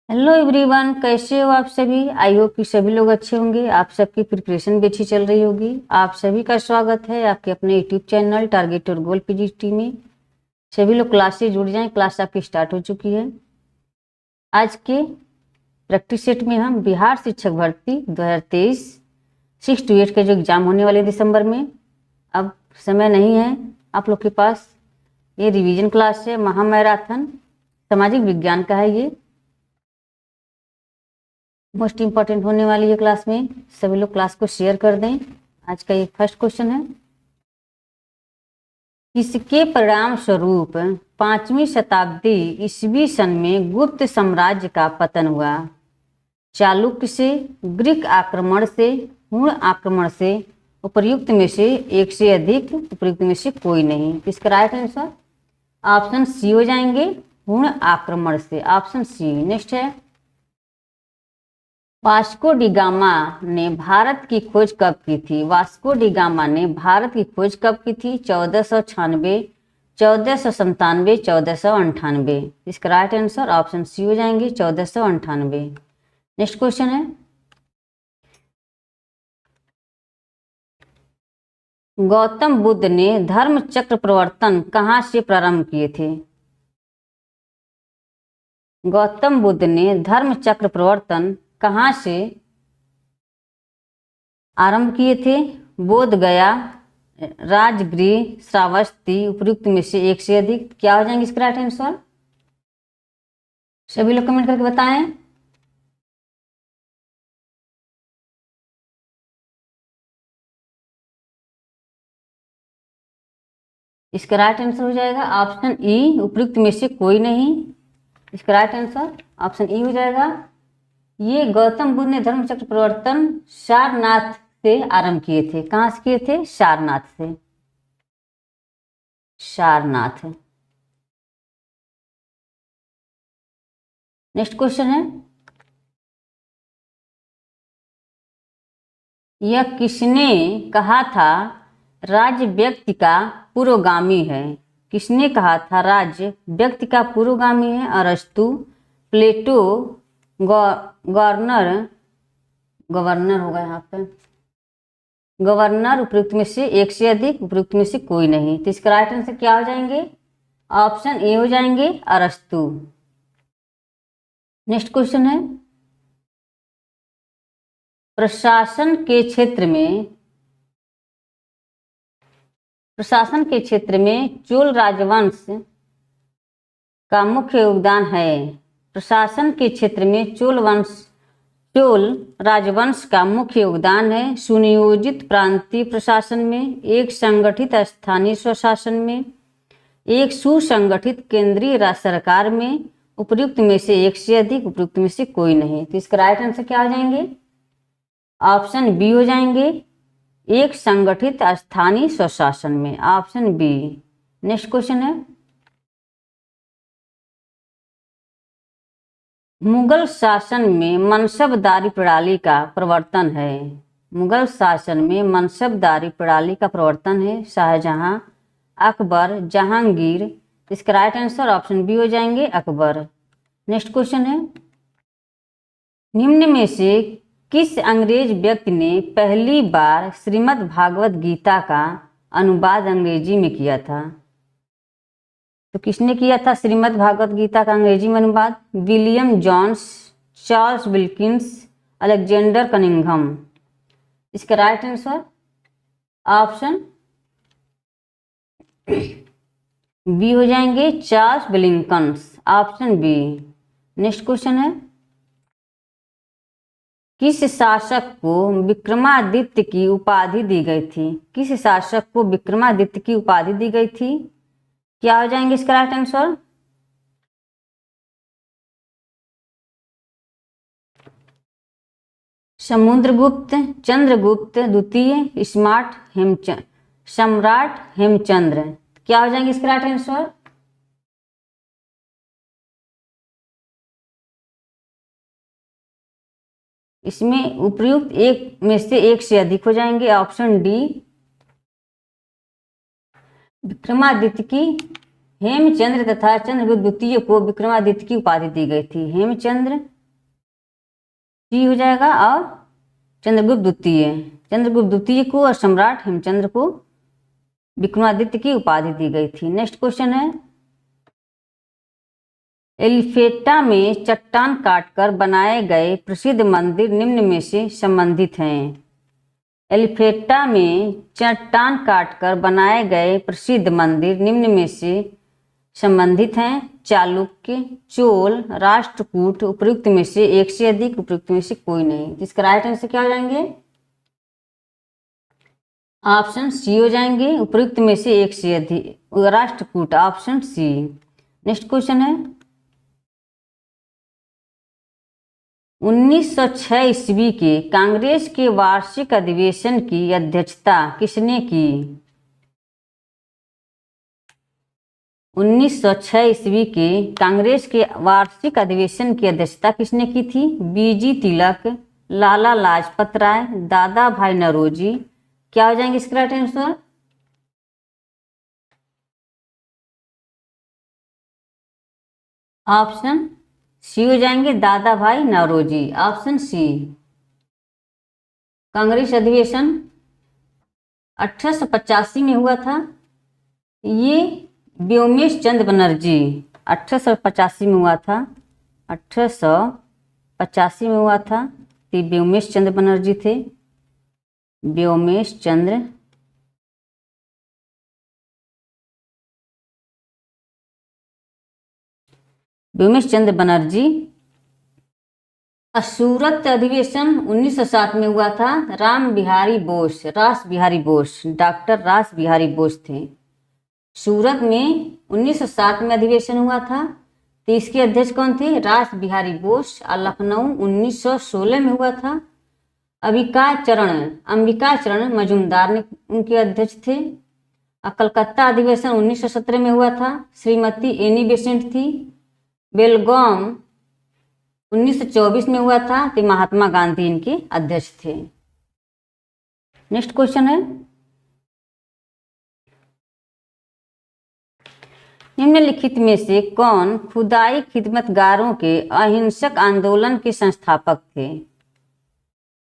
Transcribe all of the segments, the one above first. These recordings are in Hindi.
हेलो एवरीवन, कैसे हो आप सभी। आई होप कि सभी लोग अच्छे होंगे। आप सबकी प्रिपरेशन भी अच्छी चल रही होगी। आप सभी का स्वागत है आपके अपने यूट्यूब चैनल टारगेट और गोल पीजीटी में। सभी लोग क्लास से जुड़ जाएं। क्लास आपकी स्टार्ट हो चुकी है। आज के प्रैक्टिस सेट में हम बिहार शिक्षक भर्ती 2023 6 to 8 के जो एग्जाम होने वाले दिसंबर में, अब समय नहीं है आप लोग के पास। ये रिवीजन क्लास है, महामैराथन सामाजिक विज्ञान का है। ये मोस्ट इंपॉर्टेंट होने वाली है क्लास में। सभी लोग क्लास को शेयर कर दें। आज का ये फर्स्ट क्वेश्चन है, किसके परिणाम स्वरूप 5वीं शताब्दी ईस्वी सन में गुप्त साम्राज्य का पतन हुआ। चालुक्य से, ग्रीक आक्रमण से, हुण आक्रमण से, उपर्युक्त में से एक से अधिक, उपर्युक्त में से कोई नहीं। इसका राइट आंसर ऑप्शन सी हो जाएंगे, हुण आक्रमण से। Option C. नेक्स्ट है, वास्को डी गामा ने भारत की खोज कब की थी। वास्को डी गामा ने भारत की खोज कब की थी। 1496, 1497, 1498। इसका राइट आंसर ऑप्शन सी हो जाएंगे, 1498। नेक्स्ट क्वेश्चन है, गौतम बुद्ध ने धर्म चक्र प्रवर्तन कहाँ से प्रारंभ किए थे। गौतम बुद्ध ने धर्म चक्र प्रवर्तन कहाँ से आरंभ किए थे। बोध गया, राजगृह, श्रावस्ती, उपयुक्त में से एक से अधिक। क्या हो जाएंगे इसका राइट आंसर। सभी लोग कमेंट करके बताएं। इसका राइट आंसर हो जाएगा ऑप्शन ई, उपयुक्त में से कोई नहीं। इसका राइट आंसर ऑप्शन ई हो जाएगा। ये गौतम बुद्ध ने धर्म चक्र प्रवर्तन सारनाथ से आरंभ किए थे। कहां से किए थे। सारनाथ से। सारनाथ। नेक्स्ट क्वेश्चन है, यह किसने कहा था राज्य व्यक्ति का पुरोगामी है। किसने कहा था राज्य व्यक्ति का पुरोगामी है। अरस्तु, प्लेटो, गवर्नर, गवर्नर होगा यहाँ पे, गवर्नर, उपयुक्त में से एक से अधिक, उपयुक्त में से कोई नहीं। तो इसका राइट आंसर क्या हो जाएंगे। ऑप्शन ए हो जाएंगे, अरस्तु। नेक्स्ट क्वेश्चन है, प्रशासन के क्षेत्र में चोल राजवंश का मुख्य योगदान है। प्रशासन के क्षेत्र में चोल राजवंश का मुख्य योगदान है। सुनियोजित प्रांतीय प्रशासन में, एक संगठित स्थानीय स्वशासन में, एक सुसंगठित केंद्रीय सरकार में, उपयुक्त में से एक से अधिक, उपयुक्त में से कोई नहीं। तो इसका राइट आंसर क्या हो जाएंगे। ऑप्शन बी हो जाएंगे, एक संगठित स्थानीय स्वशासन में। Option B. नेक्स्ट क्वेश्चन है, मुगल शासन में मनसबदारी प्रणाली का प्रवर्तन है। मुगल शासन में मनसबदारी प्रणाली का प्रवर्तन है। शाहजहां, अकबर, जहांगीर। इसका राइट आंसर ऑप्शन बी हो जाएंगे, अकबर। नेक्स्ट क्वेश्चन है, निम्न में से किस अंग्रेज व्यक्ति ने पहली बार श्रीमद् भागवत गीता का अनुवाद अंग्रेजी में किया था। तो किसने किया था श्रीमद् भागवत गीता का अंग्रेजी में अनुवाद। William Jones, Charles Wilkins, Alexander Cunningham. इसका राइट आंसर ऑप्शन बी हो जाएंगे, Charles Wilkins. Option B. Next question है, किस शासक को विक्रमादित्य की उपाधि दी गई थी। किस शासक को विक्रमादित्य की उपाधि दी गई थी। क्या हो जाएंगे इसका राइट आंसर। समुद्रगुप्त, चंद्रगुप्त द्वितीय, सम्राट हेमचंद्र। क्या हो जाएंगे इसका राइट आंसर। इसमें उपयुक्त एक में से एक से अधिक हो जाएंगे। Option D. विक्रमादित्य की हेमचंद्र तथा चंद्रगुप्त द्वितीय को विक्रमादित्य की उपाधि दी गई थी। हेमचंद्र सी हो जाएगा। और चंद्रगुप्त द्वितीय, चंद्रगुप्त द्वितीय को और सम्राट हेमचंद्र को विक्रमादित्य की उपाधि दी गई थी। नेक्स्ट क्वेश्चन है, एलिफेटा में चट्टान काटकर बनाए गए प्रसिद्ध मंदिर निम्न में से संबंधित हैं। एलिफेटा में चट्टान काटकर बनाए गए प्रसिद्ध मंदिर निम्न में से संबंधित हैं। चालुक्य, चोल, राष्ट्रकूट, उपयुक्त में से एक से अधिक, उपयुक्त में से कोई नहीं। इसका राइट आंसर क्या हो जाएंगे? ऑप्शन सी हो जाएंगे, उपयुक्त में से एक से अधिक, Rashtrakuta, option C. Next question है, 1906 ईस्वी के कांग्रेस के वार्षिक अधिवेशन की अध्यक्षता किसने की? 1906 ईस्वी के कांग्रेस के वार्षिक अधिवेशन की अध्यक्षता किसने की थी? बीजी तिलक, लाला लाजपत राय, दादा भाई नौरोजी। क्या हो जाएंगे इसका राइट आंसर? ऑप्शन सी हो जाएंगे, दादा भाई नौरोजी, ऑप्शन सी। कांग्रेस अधिवेशन 1885 में हुआ था। ये व्योमेश चंद्र बनर्जी 1885 में हुआ था, 1885 में हुआ था। तो व्योमेश चंद्र बनर्जी थे, व्योमेश चंद्र बनर्जी। सूरत अधिवेशन 1907 में हुआ था। रास बिहारी बोस, डॉक्टर रास बिहारी बोस थे। सूरत में 1907 में अधिवेशन हुआ था। तो इसके अध्यक्ष कौन थे? रास बिहारी बोस। और लखनऊ 1916 में हुआ था। अंबिका चरण मजूमदार ने उनके अध्यक्ष थे। और कलकत्ता अधिवेशन 1917 में हुआ था। श्रीमती एनी बेसेंट थी। बेलगाम 1924 में हुआ था। तो महात्मा गांधी इनके अध्यक्ष थे। नेक्स्ट क्वेश्चन है, निम्नलिखित में से कौन खुदाई खिदमतगारों के अहिंसक आंदोलन के संस्थापक थे?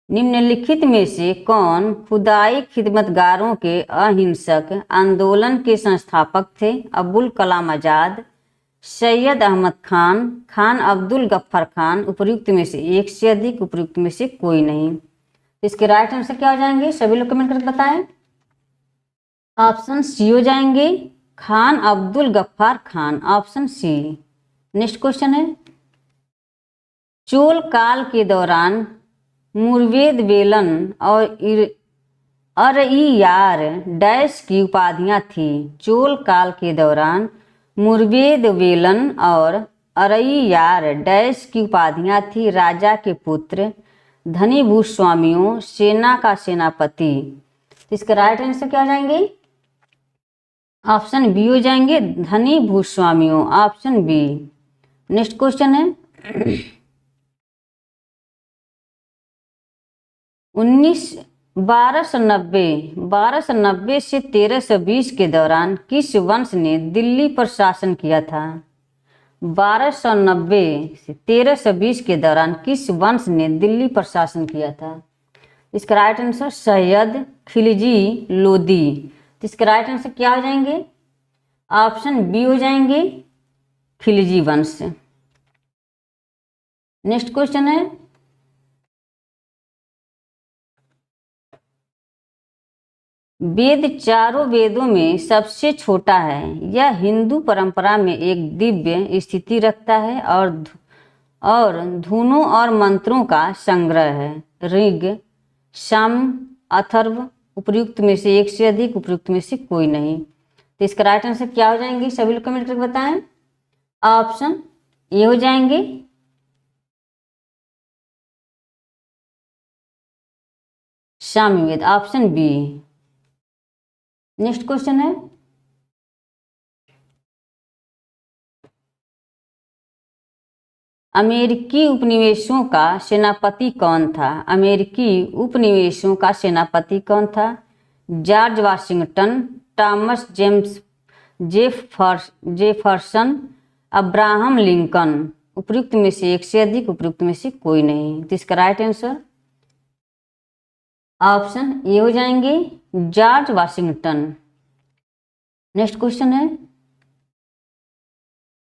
निम्नलिखित में से कौन खुदाई खिदमतगारों के अहिंसक आंदोलन के संस्थापक थे? अबुल कलाम आजाद, सैयद अहमद खान, खान अब्दुल गफ्फार खान। उपयुक्त में से एक से अधिक, उपयुक्त में से कोई नहीं। इसके राइट आंसर क्या हो जाएंगे? सभी लोग कमेंट करके बताएं। ऑप्शन सी हो जाएंगे, Khan Abdul Ghaffar Khan, option C. Next question है, चोल काल के दौरान मुर्वेद वेलन और अरइयार डैश की उपाधियां थी। चोल काल के दौरान मुर्वेद वेलन और अरइयार डैश की उपाधियां थी। राजा के पुत्र, धनी भूस्वामियों, सेना का सेनापति। तो इसका राइट आंसर क्या हो जाएंगे? ऑप्शन बी हो जाएंगे, धनी भूस्वामियों, ऑप्शन बी। नेक्स्ट क्वेश्चन है, 1290 से 1320 के दौरान किस वंश ने दिल्ली पर शासन किया था? 1290 से 1320 के दौरान किस वंश ने दिल्ली पर शासन किया था? इसका राइट आंसर सैयद खिलजी लोदी। तो इसका राइट आंसर क्या हो जाएंगे? ऑप्शन बी हो जाएंगे, खिलजी वंश। नेक्स्ट क्वेश्चन है, वेद चारों वेदों में सबसे छोटा है। यह हिंदू परंपरा में एक दिव्य स्थिति रखता है और धुनों और मंत्रों का संग्रह है। ऋग, साम, अथर्व। उपयुक्त में से एक से अधिक, उपयुक्त में से कोई नहीं। तो इसका राइट आंसर क्या हो जाएंगे? सभी लोग कमेंट करके बताएं। ऑप्शन ए हो जाएंगे, Samaveda, option B. Next question है, अमेरिकी उपनिवेशों का सेनापति कौन था? अमेरिकी उपनिवेशों का सेनापति कौन था? George Washington, Thomas Jefferson, Abraham Lincoln. उपयुक्त में से एक से अधिक, उपयुक्त में से कोई नहीं। तो इसका राइट आंसर ऑप्शन ए हो जाएंगे, जॉर्ज वाशिंगटन। नेक्स्ट क्वेश्चन है,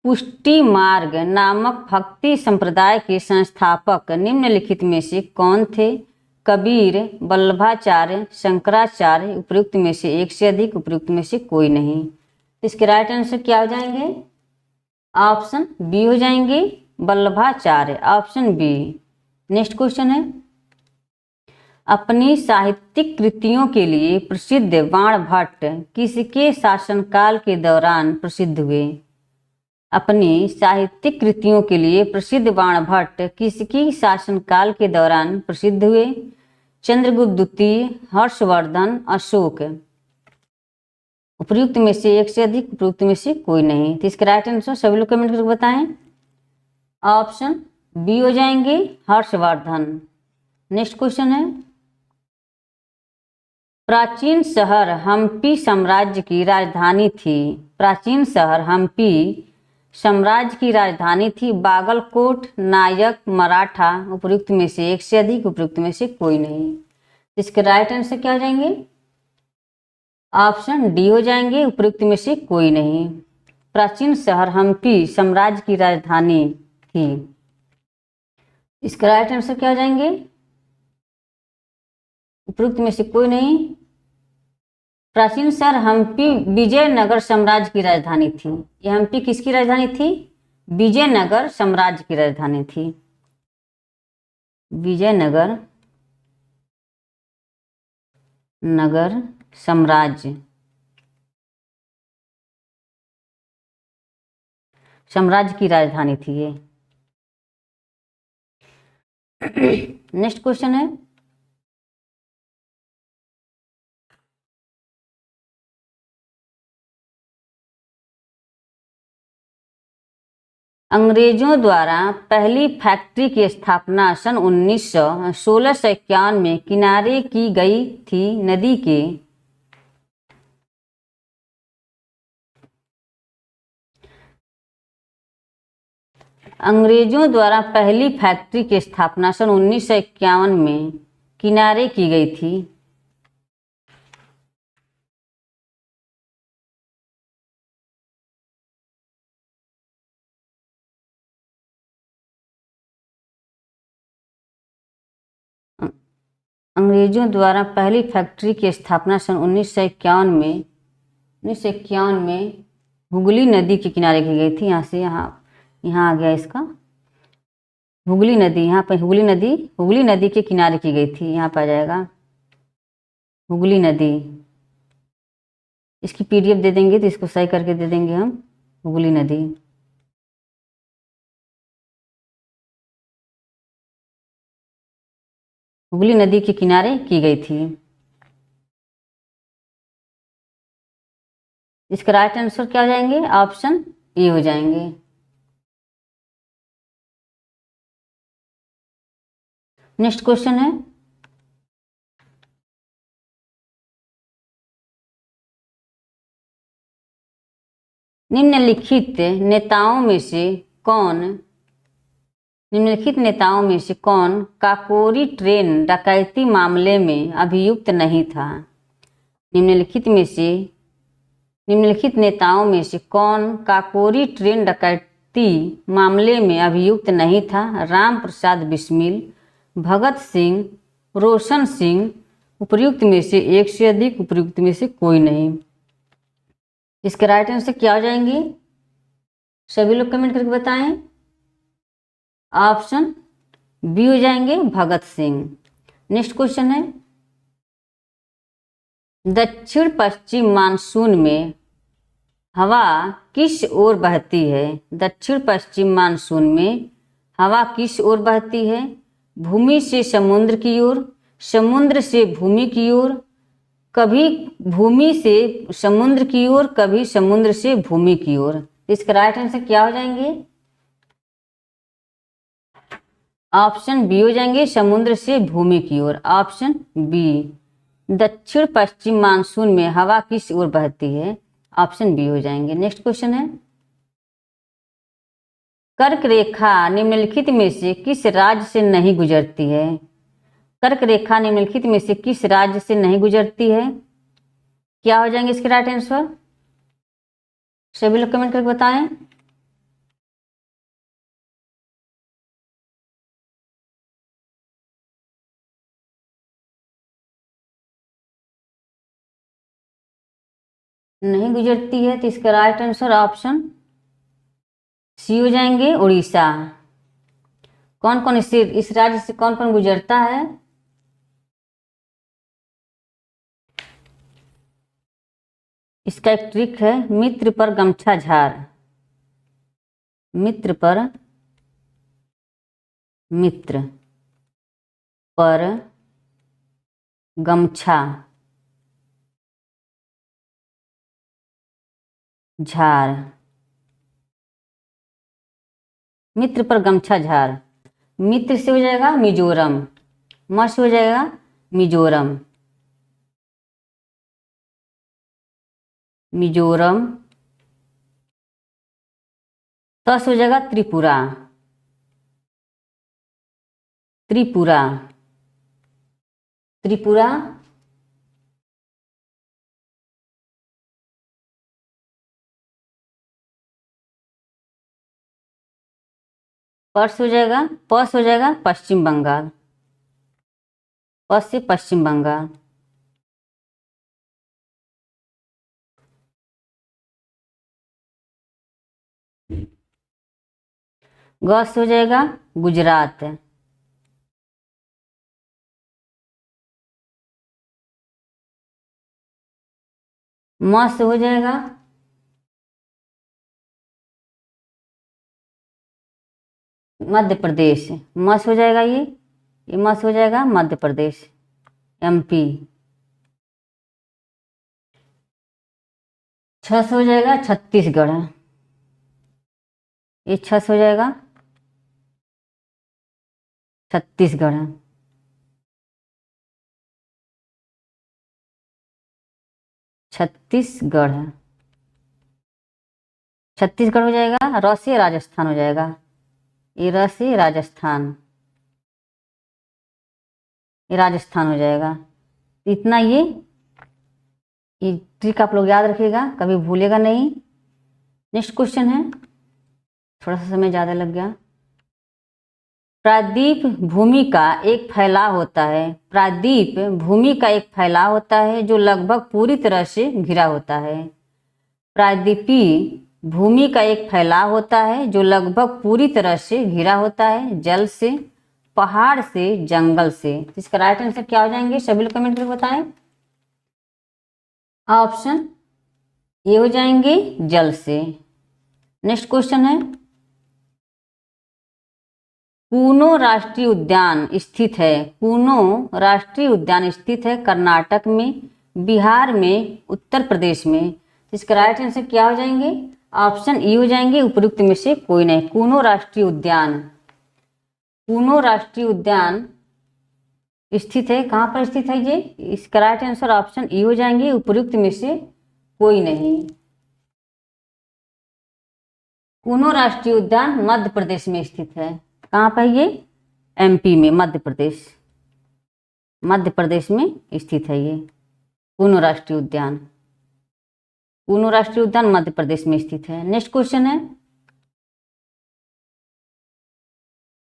पुष्टि मार्ग नामक भक्ति संप्रदाय के संस्थापक निम्नलिखित में से कौन थे? कबीर, वल्लभाचार्य, शंकराचार्य, उपयुक्त में से एक से अधिक, उपयुक्त में से कोई नहीं। इसके राइट आंसर क्या हो जाएंगे? ऑप्शन बी हो जाएंगे, Vallabhacharya, option B. Next question है, अपनी साहित्यिक कृतियों के लिए प्रसिद्ध बाणभट्ट किसके शासनकाल के दौरान प्रसिद्ध हुए? अपनी साहित्यिक कृतियों के लिए प्रसिद्ध बाणभट्ट किसकी शासनकाल के दौरान प्रसिद्ध हुए? चंद्रगुप्त द्वितीय, हर्षवर्धन, अशोक। उपयुक्त में से एक से अधिक, उपयुक्त में से कोई नहीं। तो इसका राइट आंसर सभी लोग कमेंट करके बताएं। ऑप्शन बी हो जाएंगे, हर्षवर्धन। नेक्स्ट क्वेश्चन है, प्राचीन शहर हम्पी साम्राज्य की राजधानी थी। प्राचीन शहर हम्पी साम्राज्य की राजधानी थी बागलकोट, नायक, मराठा। उपयुक्त में से एक से अधिक, उपयुक्त में से कोई नहीं। इसके राइट आंसर क्या हो जाएंगे? ऑप्शन डी हो जाएंगे, उपयुक्त में से कोई नहीं। प्राचीन शहर हम्पी साम्राज्य की राजधानी थी। इसका राइट आंसर क्या हो जाएंगे? उपयुक्त में से कोई नहीं। प्राचीन शहर हम्पी विजयनगर साम्राज्य की राजधानी थी। यह हम्पी किसकी राजधानी थी? विजयनगर साम्राज्य की राजधानी थी। विजयनगर नगर साम्राज्य की राजधानी थी ये। नेक्स्ट क्वेश्चन है, अंग्रेजों द्वारा पहली फैक्ट्री की स्थापना सन 1651 में किनारे की गई थी नदी के। अंग्रेजों द्वारा पहली फैक्ट्री की स्थापना सन 1951 में किनारे की गई थी। अंग्रेजों द्वारा पहली फैक्ट्री की स्थापना सन 1951 में हुगली नदी के किनारे की गई थी। यहाँ से यहाँ आ गया इसका हुगली नदी। यहाँ पर हुगली नदी के किनारे की गई थी। यहाँ पर आ जाएगा हुगली नदी। इसकी पीडीएफ दे देंगे तो इसको सही करके दे देंगे हम। हुगली नदी, हुगली नदी के किनारे की गई थी। इसका राइट आंसर क्या हो जाएंगे? ऑप्शन ए हो जाएंगे। नेक्स्ट क्वेश्चन है, निम्नलिखित नेताओं में से कौन काकोरी ट्रेन डकैती मामले में अभियुक्त नहीं था? निम्नलिखित नेताओं में से कौन काकोरी ट्रेन डकैती मामले में अभियुक्त नहीं था? राम प्रसाद बिस्मिल, भगत सिंह, रोशन सिंह। उपयुक्त में से एक से अधिक, उपयुक्त में से कोई नहीं। इसके राइट आंसर क्या हो जाएंगे? सभी लोग कमेंट करके बताएं। ऑप्शन बी हो जाएंगे, भगत सिंह। नेक्स्ट क्वेश्चन है, दक्षिण पश्चिम मानसून में हवा किस ओर बहती है? दक्षिण पश्चिम मानसून में हवा किस ओर बहती है? भूमि से समुद्र की ओर, समुद्र से भूमि की ओर, कभी भूमि से समुद्र की ओर, कभी समुद्र से भूमि की ओर। इसका राइट आंसर क्या हो जाएंगे? ऑप्शन बी हो जाएंगे, समुद्र से भूमि की ओर। ऑप्शन बी, दक्षिण पश्चिम मानसून में हवा किस ओर बहती है? ऑप्शन बी हो जाएंगे। नेक्स्ट क्वेश्चन है, कर्क रेखा निम्नलिखित में से किस राज्य से नहीं गुजरती है? कर्क रेखा निम्नलिखित में से किस राज्य से नहीं गुजरती है? क्या हो जाएंगे इसके राइट आंसर? सभी लोग कमेंट करके बताएं। नहीं गुजरती है तो इसका राइट आंसर ऑप्शन सी हो जाएंगे, उड़ीसा। कौन कौन इस राज्य से कौन कौन गुजरता है? इसका एक ट्रिक है, मित्र पर गमछा झार। मित्र पर गमछा झार। मित्र पर गमछा झार। मित्र से हो जाएगा मिजोरम, म से हो जाएगा मिजोरम। त से हो जाएगा त्रिपुरा। पर्स हो जाएगा, पस हो जाएगा पश्चिम बंगाल। पस से पश्चिम बंगाल। ग से हो जाएगा गुजरात। म से हो जाएगा मध्य प्रदेश। म से हो जाएगा ये म से हो जाएगा मध्य प्रदेश, MP। छ से हो जाएगा छत्तीसगढ़। ये छ से हो जाएगा छत्तीसगढ़। छत्तीसगढ़ हो जाएगा। र से राजस्थान हो जाएगा। ये र से राजस्थान, ये राजस्थान हो जाएगा। इतना ये ट्रिक आप लोग याद रखिएगा, कभी भूलेगा नहीं। नेक्स्ट क्वेश्चन है, थोड़ा सा समय ज़्यादा लग गया। प्रायद्वीप भूमि का एक फैलाव होता है। प्रायद्वीप भूमि का एक फैलाव होता है जो लगभग पूरी तरह से घिरा होता है। प्रायद्वीपीय भूमि का एक फैलाव होता है जो लगभग पूरी तरह से घिरा होता है, जल से, पहाड़ से, जंगल से। इसका राइट आंसर क्या हो जाएंगे? सभी लोग कमेंट करके बताएं। ऑप्शन ये हो जाएंगे जल से। नेक्स्ट क्वेश्चन है, कूनो राष्ट्रीय उद्यान स्थित है। कूनो राष्ट्रीय उद्यान स्थित है कर्नाटक में, बिहार में, उत्तर प्रदेश में। इसका राइट आंसर क्या हो जाएंगे? ऑप्शन ई हो जाएंगे, उपयुक्त में से कोई नहीं। कूनो राष्ट्रीय उद्यान स्थित है, कहाँ पर स्थित है ये? इसका राइट आंसर ऑप्शन ई हो जाएंगे, उपयुक्त में से कोई नहीं। कूनो राष्ट्रीय उद्यान मध्य प्रदेश में स्थित है। कहाँ पर ये? MP में, मध्य प्रदेश में स्थित है ये कूनो राष्ट्रीय उद्यान। कूनो राष्ट्रीय उद्यान मध्य प्रदेश में स्थित है। नेक्स्ट क्वेश्चन है,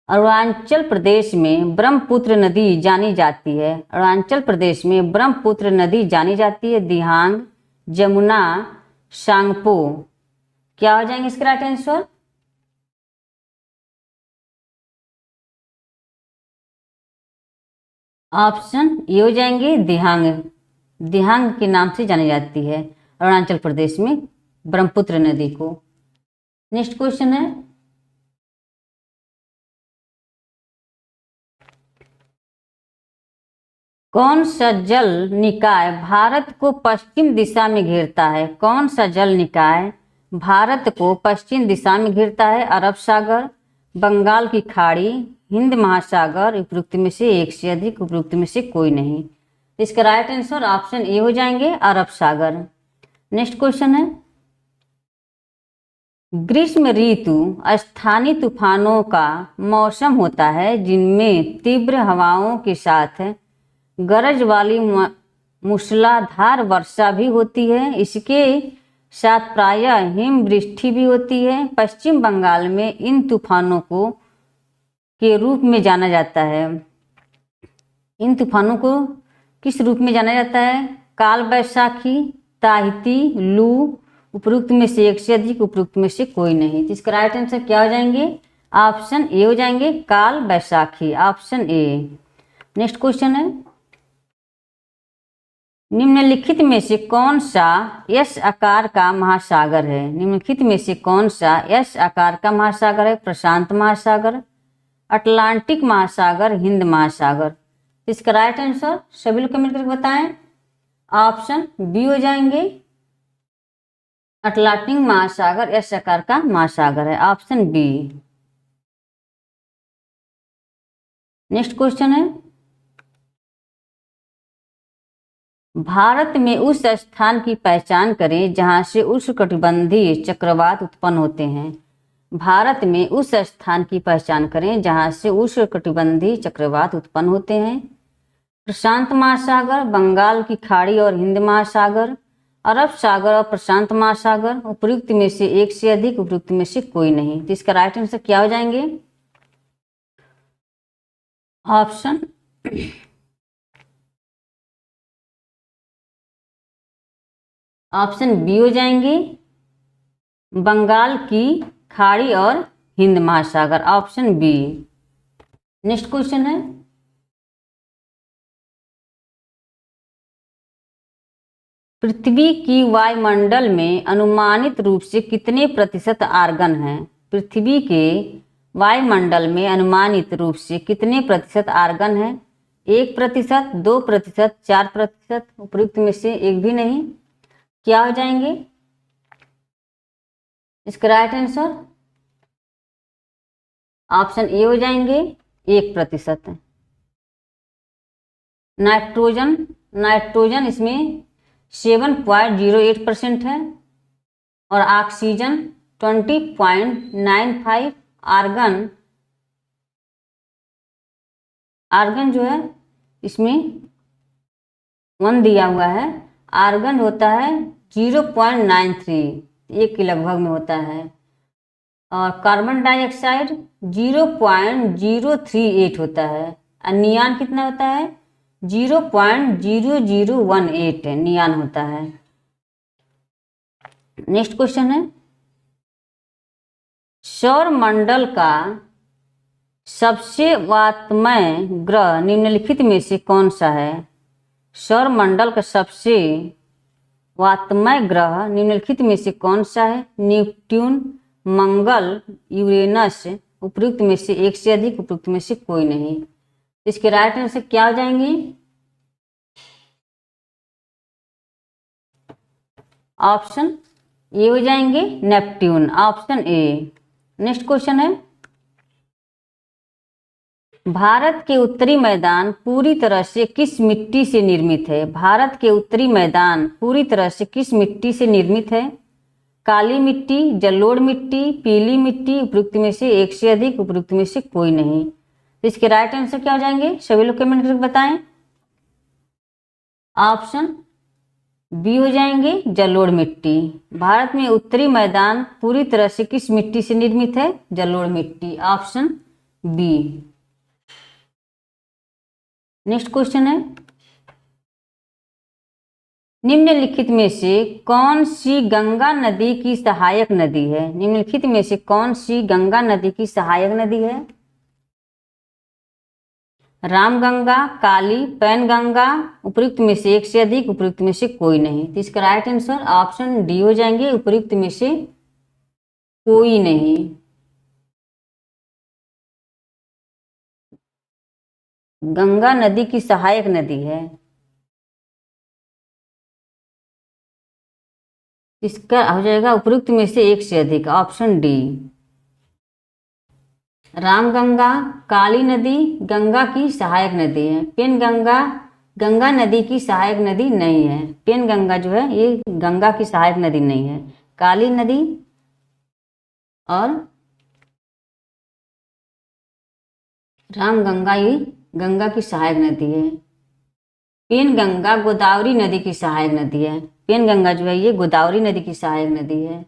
अरुणाचल प्रदेश में ब्रह्मपुत्र नदी जानी जाती है। अरुणाचल प्रदेश में ब्रह्मपुत्र नदी जानी जाती है। दिहांग, जमुना, सांगपो। क्या हो जाएंगे इसके राइट आंसर? ऑप्शन ये हो जाएंगे दिहांग। दिहांग के नाम से जानी जाती है अरुणाचल प्रदेश में ब्रह्मपुत्र नदी को। नेक्स्ट क्वेश्चन है, कौन सा जल निकाय भारत को पश्चिम दिशा में घेरता है? कौन सा जल निकाय भारत को पश्चिम दिशा में घेरता है? अरब सागर, बंगाल की खाड़ी, हिंद महासागर। उपयुक्त में से एक से अधिक, उपयुक्त में से कोई नहीं। इसका राइट आंसर ऑप्शन ए हो जाएंगे, अरब सागर। नेक्स्ट क्वेश्चन है, ग्रीष्म ऋतु स्थानीय तूफानों का मौसम होता है जिनमें तीव्र हवाओं के साथ गरज वाली मूसलाधार वर्षा भी होती है। इसके साथ प्रायः हिमवृष्टि भी होती है। पश्चिम बंगाल में इन तूफानों को के रूप में जाना जाता है। इन तूफानों को किस रूप में जाना जाता है? काल वैशाखी, ताहिती, लू, उपरोक्त में से एक से अधिक, उपरोक्त में से कोई नहीं। तो इसका राइट आंसर क्या हो जाएंगे? ऑप्शन ए हो जाएंगे, Kal Baisakhi, option A. Next question है, निम्नलिखित में से कौन सा एस आकार का महासागर है? निम्नलिखित में से कौन सा एस आकार का महासागर है? प्रशांत महासागर, अटलांटिक महासागर, हिंद महासागर। इसका राइट आंसर सभी लोग कमेंट करके बताएं। ऑप्शन बी हो जाएंगे, अटलांटिक महासागर एस आकार का महासागर है, ऑप्शन बी। नेक्स्ट क्वेश्चन है, भारत में उस स्थान की पहचान करें जहां से उष्णकटिबंधीय चक्रवात उत्पन्न होते हैं। भारत में उस स्थान की पहचान करें जहां से उष्णकटिबंधीय चक्रवात उत्पन्न होते हैं। प्रशांत महासागर, बंगाल की खाड़ी और हिंद महासागर, अरब सागर और प्रशांत महासागर, उपयुक्त में से एक से अधिक, उपयुक्त में से कोई नहीं। तो इसका राइट आंसर क्या हो जाएंगे? ऑप्शन बी हो जाएंगे, बंगाल की खाड़ी और हिंद महासागर, ऑप्शन बी। नेक्स्ट क्वेश्चन है, पृथ्वी की वायुमंडल में अनुमानित रूप से कितने प्रतिशत आर्गन हैं? पृथ्वी के वायुमंडल में अनुमानित रूप से कितने प्रतिशत आर्गन है? 1%, 2%, 4%, उपयुक्त में से एक भी नहीं। क्या हो जाएंगे इसका राइट आंसर? ऑप्शन ए हो जाएंगे, 1%। नाइट्रोजन इसमें 7.08% है और ऑक्सीजन 20.95। आर्गन जो है इसमें 1 दिया हुआ है। आर्गन होता है 0.93, 1 के लगभग में होता है। और कार्बन डाइऑक्साइड 0.038 होता है। और नियान कितना होता है? 0.0018 नियान होता है। नेक्स्ट क्वेश्चन है, सौर मंडल का सबसे वातमय ग्रह निम्नलिखित में से कौन सा है? सौर मंडल का सबसे वातमय ग्रह निम्नलिखित में से कौन सा है? नेपट्टून, मंगल, यूरेनस, उपयुक्त में से एक से अधिक, उपयुक्त में से कोई नहीं। इसके राइट आंसर क्या हो जाएंगे? ऑप्शन ए हो जाएंगे, Neptune, option A. Next question है, भारत के उत्तरी मैदान पूरी तरह से किस मिट्टी से निर्मित है? भारत के उत्तरी मैदान पूरी तरह से किस मिट्टी से निर्मित है? काली मिट्टी, जलोढ़ मिट्टी, पीली मिट्टी, उपयुक्त में से एक से अधिक, उपयुक्त में से कोई नहीं। तो इसके राइट आंसर क्या हो जाएंगे? सभी लोग कमेंट करके बताएं। ऑप्शन बी हो जाएंगे, जलोढ़ मिट्टी। भारत में उत्तरी मैदान पूरी तरह से किस मिट्टी से निर्मित है? जलोढ़ मिट्टी, ऑप्शन बी। नेक्स्ट क्वेश्चन है, निम्नलिखित में से कौन सी गंगा नदी की सहायक नदी है? निम्नलिखित में से कौन सी गंगा नदी की सहायक नदी है? रामगंगा, काली, पैनगंगा, उपयुक्त में से एक से अधिक, उपयुक्त में से कोई नहीं। तो इसका राइट आंसर ऑप्शन डी हो जाएंगे, उपयुक्त में से कोई नहीं। गंगा नदी की सहायक नदी है। इसका हो जाएगा उपयुक्त में से एक से अधिक, ऑप्शन डी। रामगंगा, काली नदी गंगा की सहायक नदी है। पेनगंगा गंगा नदी की सहायक नदी नहीं है। पेनगंगा जो है ये गंगा की सहायक नदी नहीं है। काली नदी और रामगंगा ये गंगा की सहायक नदी है। पेनगंगा गोदावरी नदी की सहायक नदी है। पेनगंगा जो है ये गोदावरी नदी की सहायक नदी है।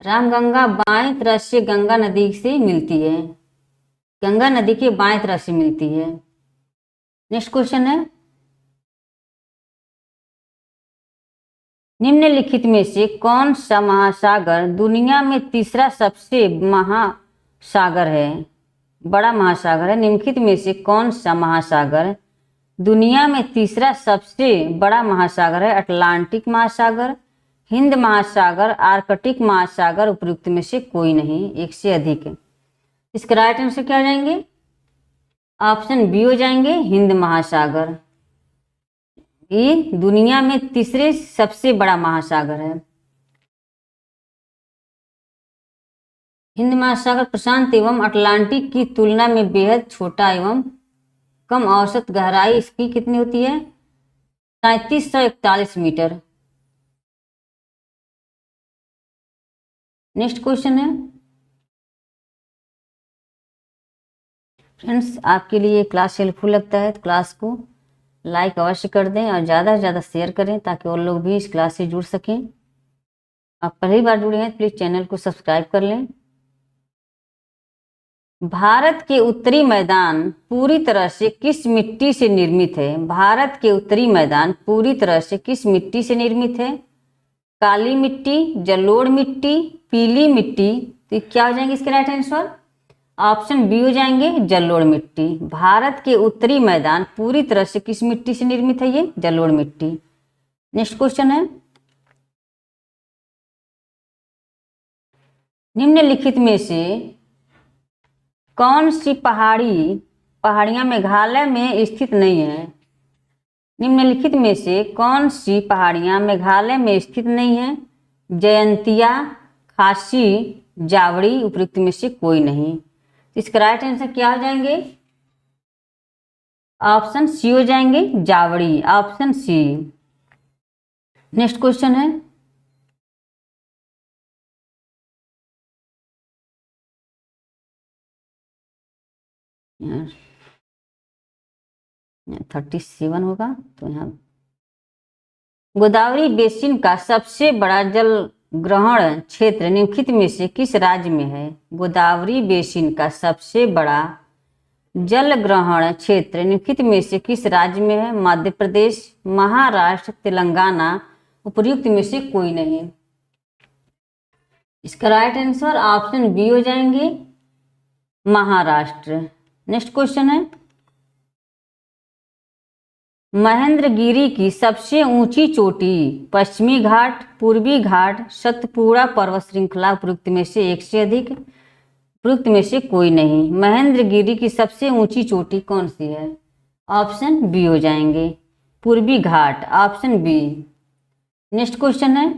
रामगंगा बाएं तरफ से गंगा नदी से मिलती है। गंगा नदी के बाएं तरफ से मिलती है। नेक्स्ट क्वेश्चन है, निम्नलिखित में से कौन सा महासागर दुनिया में तीसरा सबसे महासागर है, बड़ा महासागर है। निम्नलिखित में से कौन सा महासागर दुनिया में तीसरा सबसे बड़ा महासागर है। अटलांटिक महासागर, हिंद महासागर, आर्कटिक महासागर, उपयुक्त में से कोई नहीं, एक से अधिक है। इसका राइट आंसर क्या हो जाएंगे, ऑप्शन बी हो जाएंगे, हिंद महासागर। ये दुनिया में तीसरे सबसे बड़ा महासागर है। हिंद महासागर प्रशांत एवं अटलांटिक की तुलना में बेहद छोटा एवं कम औसत गहराई इसकी कितनी होती है, 3741 मीटर। नेक्स्ट क्वेश्चन है, फ्रेंड्स आपके लिए क्लास हेल्पफुल लगता है तो क्लास को लाइक अवश्य कर दें और ज़्यादा से ज़्यादा शेयर करें ताकि और लोग भी इस क्लास से जुड़ सकें। आप पहली बार जुड़े हैं प्लीज़ चैनल को सब्सक्राइब कर लें। भारत के उत्तरी मैदान पूरी तरह से किस मिट्टी से निर्मित है। भारत के उत्तरी मैदान पूरी तरह से किस मिट्टी से निर्मित है। काली मिट्टी, जलोढ़ मिट्टी, पीली मिट्टी। तो क्या हो जाएंगे इसके राइट आंसर, ऑप्शन बी हो जाएंगे, जलोढ़ मिट्टी। भारत के उत्तरी मैदान पूरी तरह से किस मिट्टी से निर्मित है, ये जलोढ़ मिट्टी। नेक्स्ट क्वेश्चन है, निम्नलिखित में से कौन सी पहाड़ियां मेघालय में स्थित नहीं है। निम्नलिखित में से कौन सी पहाड़ियां मेघालय में स्थित नहीं है। जयंतिया, खासी, जावड़ी, उपयुक्त में से कोई नहीं। इसका राइट आंसर क्या हो जाएंगे, ऑप्शन सी हो जाएंगे, जावड़ी, ऑप्शन सी। नेक्स्ट क्वेश्चन है, यार 37 होगा तो यहाँ गोदावरी बेसिन का सबसे बड़ा जल ग्रहण क्षेत्र निम्नलिखित में से किस राज्य में है। गोदावरी बेसिन का सबसे बड़ा जल ग्रहण क्षेत्र निम्नलिखित में से किस राज्य में है। मध्य प्रदेश, महाराष्ट्र, तेलंगाना, उपयुक्त में से कोई नहीं। इसका राइट आंसर ऑप्शन बी हो जाएंगे, महाराष्ट्र। नेक्स्ट क्वेश्चन है, महेंद्रगिरी की सबसे ऊंची चोटी पश्चिमी घाट, पूर्वी घाट, सतपुड़ा पर्वत श्रृंखला, उपयुक्त में से एक से अधिक, उपयुक्त में से कोई नहीं। महेंद्रगिरी की सबसे ऊंची चोटी कौन सी है, ऑप्शन बी हो जाएंगे, पूर्वी घाट, ऑप्शन बी। नेक्स्ट क्वेश्चन है,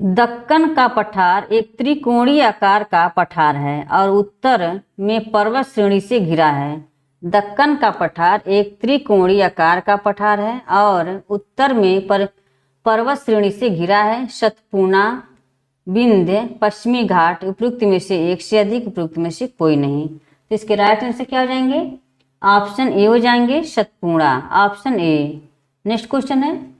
दक्कन का पठार एक त्रिकोणीय आकार का पठार है और उत्तर में पर्वत श्रेणी से घिरा है। दक्कन का पठार एक त्रिकोणीय आकार का पठार है और उत्तर में पर्वत श्रेणी से घिरा है। सतपुड़ा, विंध्य, पश्चिमी घाट, उपयुक्त में से एक से अधिक, उपयुक्त में से कोई नहीं। तो इसके राइट आंसर क्या हो जाएंगे, ऑप्शन ए हो जाएंगे, Satpura, option A. Next question है,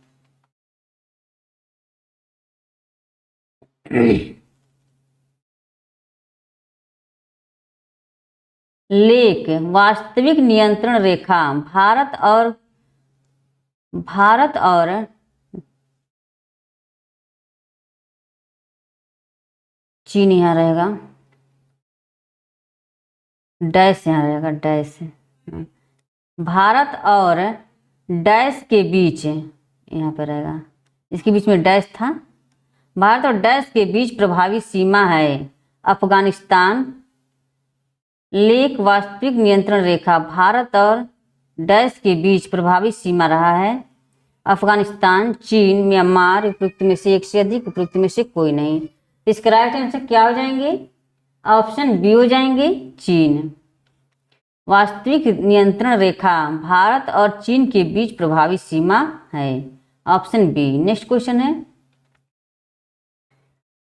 लेक वास्तविक नियंत्रण रेखा भारत और चीन यहाँ रहेगा, डैश यहाँ रहेगा, डैश। भारत और डैश के बीच यहाँ पे रहेगा, इसके बीच में डैश था। भारत और डैश के बीच प्रभावी सीमा है अफगानिस्तान। लेक वास्तविक नियंत्रण रेखा भारत और डैश के बीच प्रभावी सीमा रहा है अफगानिस्तान, चीन, म्यांमार, उपयुक्त में से एक से अधिक, उपयुक्त में से कोई नहीं। इसका राइट आंसर क्या हो जाएंगे, ऑप्शन बी हो जाएंगे, चीन। वास्तविक नियंत्रण रेखा भारत और चीन के बीच प्रभावी सीमा है, ऑप्शन बी। नेक्स्ट क्वेश्चन है,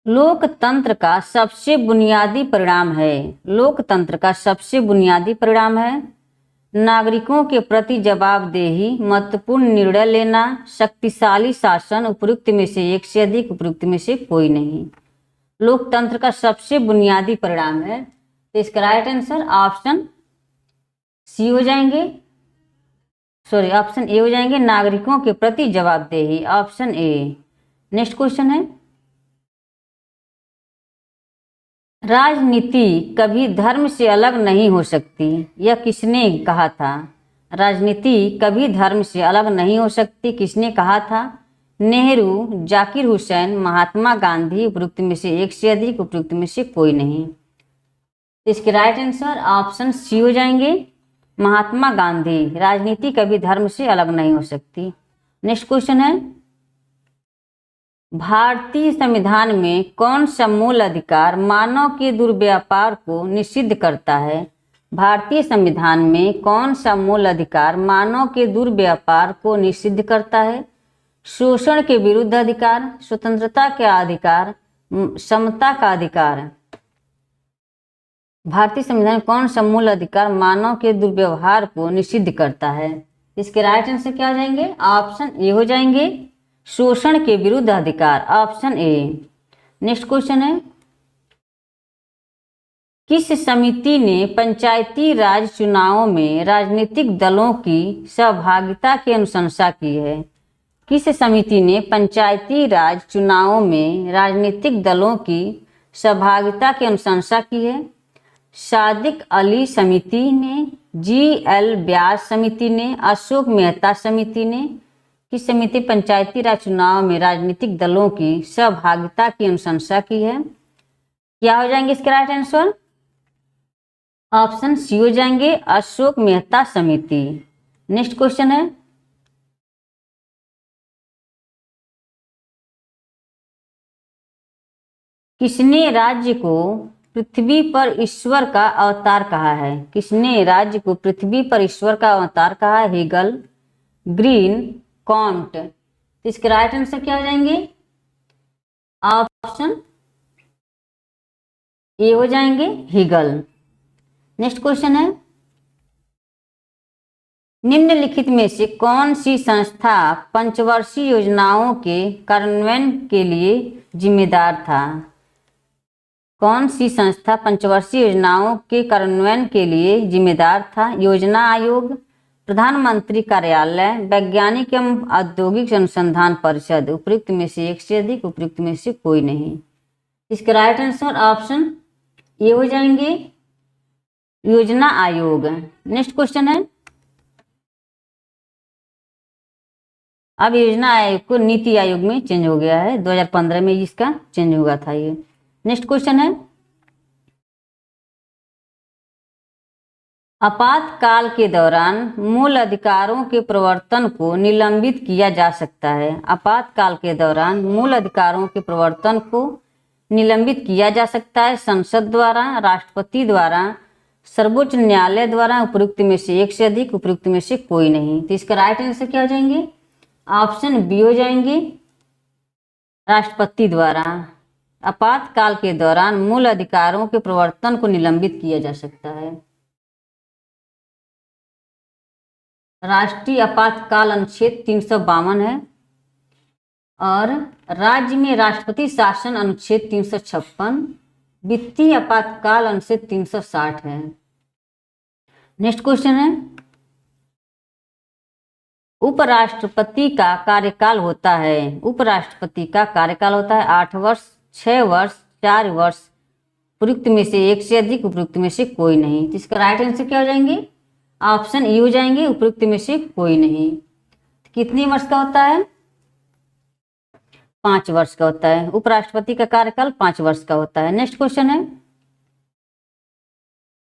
लोकतंत्र का सबसे बुनियादी परिणाम है, लोकतंत्र का सबसे बुनियादी परिणाम है नागरिकों के प्रति जवाबदेही, महत्वपूर्ण निर्णय लेना, शक्तिशाली शासन। उपयुक्त में से एक से अधिक, उपयुक्त में से कोई नहीं। लोकतंत्र का सबसे बुनियादी परिणाम है, तो इसका राइट आंसर ऑप्शन सी हो जाएंगे, सॉरी ऑप्शन ए हो जाएंगे, नागरिकों के प्रति जवाबदेही, ऑप्शन ए। नेक्स्ट क्वेश्चन है, राजनीति कभी धर्म से अलग नहीं हो सकती, यह किसने कहा था? राजनीति कभी धर्म से अलग नहीं हो सकती, किसने कहा था? नेहरू, जाकिर हुसैन, महात्मा गांधी। उपयुक्त में से एक से अधिक, उपयुक्त में से कोई नहीं। इसके राइट आंसर ऑप्शन सी हो जाएंगे, महात्मा गांधी। राजनीति कभी धर्म से अलग नहीं हो सकती। नेक्स्ट क्वेश्चन है, भारतीय संविधान में कौन सा मूल अधिकार मानव के दुर्व्यापार को निषिद्ध करता है? भारतीय संविधान में कौन सा मूल अधिकार मानव के दुर्व्यापार को निषिद्ध करता है? शोषण के विरुद्ध अधिकार, स्वतंत्रता का अधिकार, समता का अधिकार। भारतीय संविधान में कौन सा मूल अधिकार मानव के दुर्व्यवहार को निषिद्ध करता है? इसके राइट आंसर क्या हो जाएंगे? ऑप्शन ए हो जाएंगे, शोषण के विरुद्ध अधिकार, ऑप्शन ए। नेक्स्ट क्वेश्चन है, किस समिति ने पंचायती राज चुनावों में राजनीतिक दलों की सहभागिता की अनुशंसा की है? किस समिति ने पंचायती राज चुनावों में राजनीतिक दलों की सहभागिता की अनुशंसा की है? सादिक अली समिति ने, जी.एल. व्यास समिति ने, अशोक मेहता समिति ने। किस समिति पंचायती राज चुनाव में राजनीतिक दलों की सहभागिता की अनुशंसा की है? क्या हो जाएंगे इसके राइट आंसर? ऑप्शन सी हो जाएंगे, अशोक मेहता समिति। नेक्स्ट क्वेश्चन है, किसने राज्य को पृथ्वी पर ईश्वर का अवतार कहा है? किसने राज्य को पृथ्वी पर ईश्वर का अवतार कहा है? Hegel, green, Comte. तो इसके राइट आंसर क्या हो जाएंगे? ऑप्शन ए हो जाएंगे, हेगल। नेक्स्ट क्वेश्चन है, निम्नलिखित में से कौन सी संस्था पंचवर्षीय योजनाओं के कार्यान्वयन के लिए जिम्मेदार था? कौन सी संस्था पंचवर्षीय योजनाओं के कार्यान्वयन के लिए जिम्मेदार था? योजना आयोग, प्रधानमंत्री कार्यालय, वैज्ञानिक एवं औद्योगिक अनुसंधान परिषद। उपयुक्त में से एक से अधिक, उपयुक्त में से कोई नहीं। इसका राइट आंसर ऑप्शन ए हो जाएंगे, योजना आयोग। नेक्स्ट क्वेश्चन है, अब योजना आयोग को नीति आयोग में चेंज हो गया है, 2015 में इसका चेंज हुआ था ये। नेक्स्ट क्वेश्चन है, आपातकाल के दौरान मूल अधिकारों के प्रवर्तन को निलंबित किया जा सकता है। आपातकाल के दौरान मूल अधिकारों के प्रवर्तन को निलंबित किया जा सकता है संसद द्वारा, राष्ट्रपति द्वारा, सर्वोच्च न्यायालय द्वारा। उपयुक्त में से एक से अधिक, उपयुक्त में से कोई नहीं। तो इसका राइट आंसर क्या हो जाएंगे? ऑप्शन बी हो जाएंगे, राष्ट्रपति द्वारा। आपातकाल के दौरान मूल अधिकारों के प्रवर्तन को निलंबित किया जा सकता है। राष्ट्रीय आपातकाल अनुच्छेद 352 है और राज्य में राष्ट्रपति शासन अनुच्छेद 356, वित्तीय आपातकाल अनुच्छेद 360 है। नेक्स्ट क्वेश्चन है, उपराष्ट्रपति का कार्यकाल होता है, उपराष्ट्रपति का कार्यकाल होता है 8 वर्ष, 6 वर्ष, 4 वर्ष। उपयुक्त में से एक से अधिक, उपयुक्त में से कोई नहीं। तो इसका राइट आंसर क्या हो जाएंगे? ऑप्शन ई हो जाएंगे, उपयुक्त में से कोई नहीं। कितनी वर्ष का होता है? 5 वर्ष का होता है। उपराष्ट्रपति का कार्यकाल 5 वर्ष का होता है। नेक्स्ट क्वेश्चन है,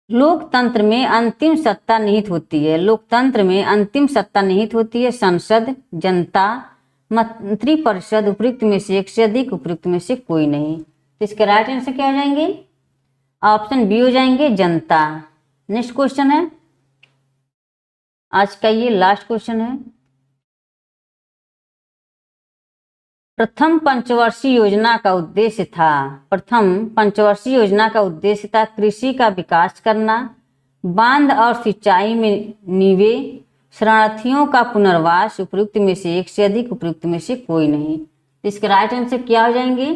लोकतंत्र में अंतिम सत्ता निहित होती है, लोकतंत्र में अंतिम सत्ता निहित होती है संसद, जनता, मंत्रिपरिषद। उपयुक्त में से एक से अधिक, उपयुक्त में से कोई नहीं। तो इसके राइट आंसर क्या हो जाएंगे? ऑप्शन बी हो जाएंगे, जनता। नेक्स्ट क्वेश्चन है, आज का ये लास्ट क्वेश्चन है, प्रथम पंचवर्षीय योजना का उद्देश्य था प्रथम पंचवर्षीय योजना का उद्देश्य था कृषि का विकास करना, बांध और सिंचाई में निवेश, शरणार्थियों का पुनर्वास। उपयुक्त में से एक से अधिक, उपयुक्त में से कोई नहीं। इसके राइट आंसर क्या हो जाएंगे?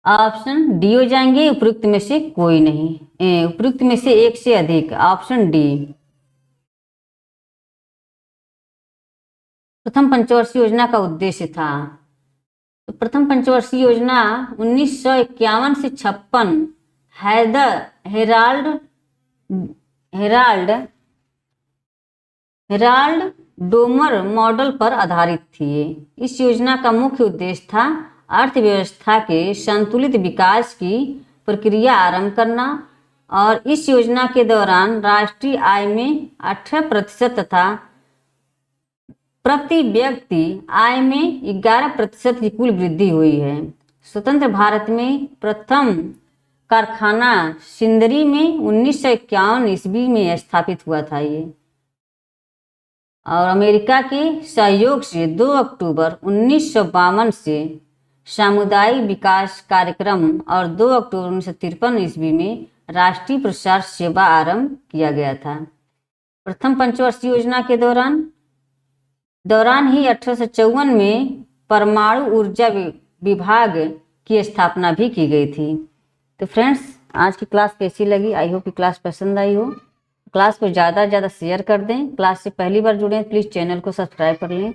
ऑप्शन डी हो जाएंगे, उपयुक्त में से कोई नहीं। उपयुक्त में से एक से अधिक, ऑप्शन डी। प्रथम पंचवर्षीय योजना का उद्देश्य था, तो प्रथम पंचवर्षीय योजना 1951 से 56 हेराल्ड डोमर मॉडल पर आधारित थी। इस योजना का मुख्य उद्देश्य था अर्थव्यवस्था के संतुलित विकास की प्रक्रिया आरंभ करना और इस योजना के दौरान राष्ट्रीय आय में 18% तथा प्रति व्यक्ति आय में 11% की कुल वृद्धि हुई है। स्वतंत्र भारत में प्रथम कारखाना सिंदरी में 1951 ईस्वी में स्थापित हुआ था ये, और अमेरिका के सहयोग से 2 अक्टूबर 1952 से सामुदायिक विकास कार्यक्रम और 2 अक्टूबर 1953 ईस्वी में राष्ट्रीय प्रसार सेवा आरंभ किया गया था। प्रथम पंचवर्षीय योजना के दौरान ही 1854 में परमाणु ऊर्जा विभाग की स्थापना भी की गई थी। तो फ्रेंड्स, आज की क्लास कैसी लगी? आई होप कि क्लास पसंद आई हो। क्लास को ज़्यादा से ज़्यादा शेयर कर दें। क्लास से पहली बार जुड़े हैं प्लीज़ चैनल को सब्सक्राइब कर लें।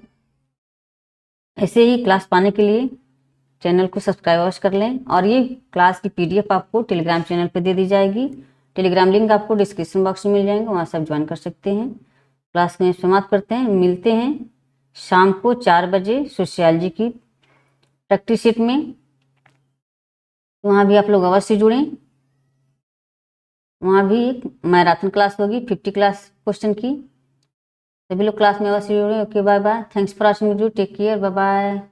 ऐसे ही क्लास पाने के लिए चैनल को सब्सक्राइब कर लें। और ये क्लास की PDF आपको टेलीग्राम चैनल पर दे दी जाएगी। टेलीग्राम लिंक आपको डिस्क्रिप्शन बॉक्स में मिल जाएंगे, वहाँ से आप ज्वाइन कर सकते हैं। क्लास को समाप्त करते हैं। मिलते हैं शाम को 4 बजे सोशियोलॉजी की प्रैक्टिस सेट में। वहाँ भी आप लोग अवश्य जुड़ें। वहाँ भी एक मैराथन क्लास होगी 50 क्लास क्वेश्चन की। सभी लोग क्लास में अवश्य जुड़ें। Okay, bye bye. Thanks for watching video. Take care, bye bye.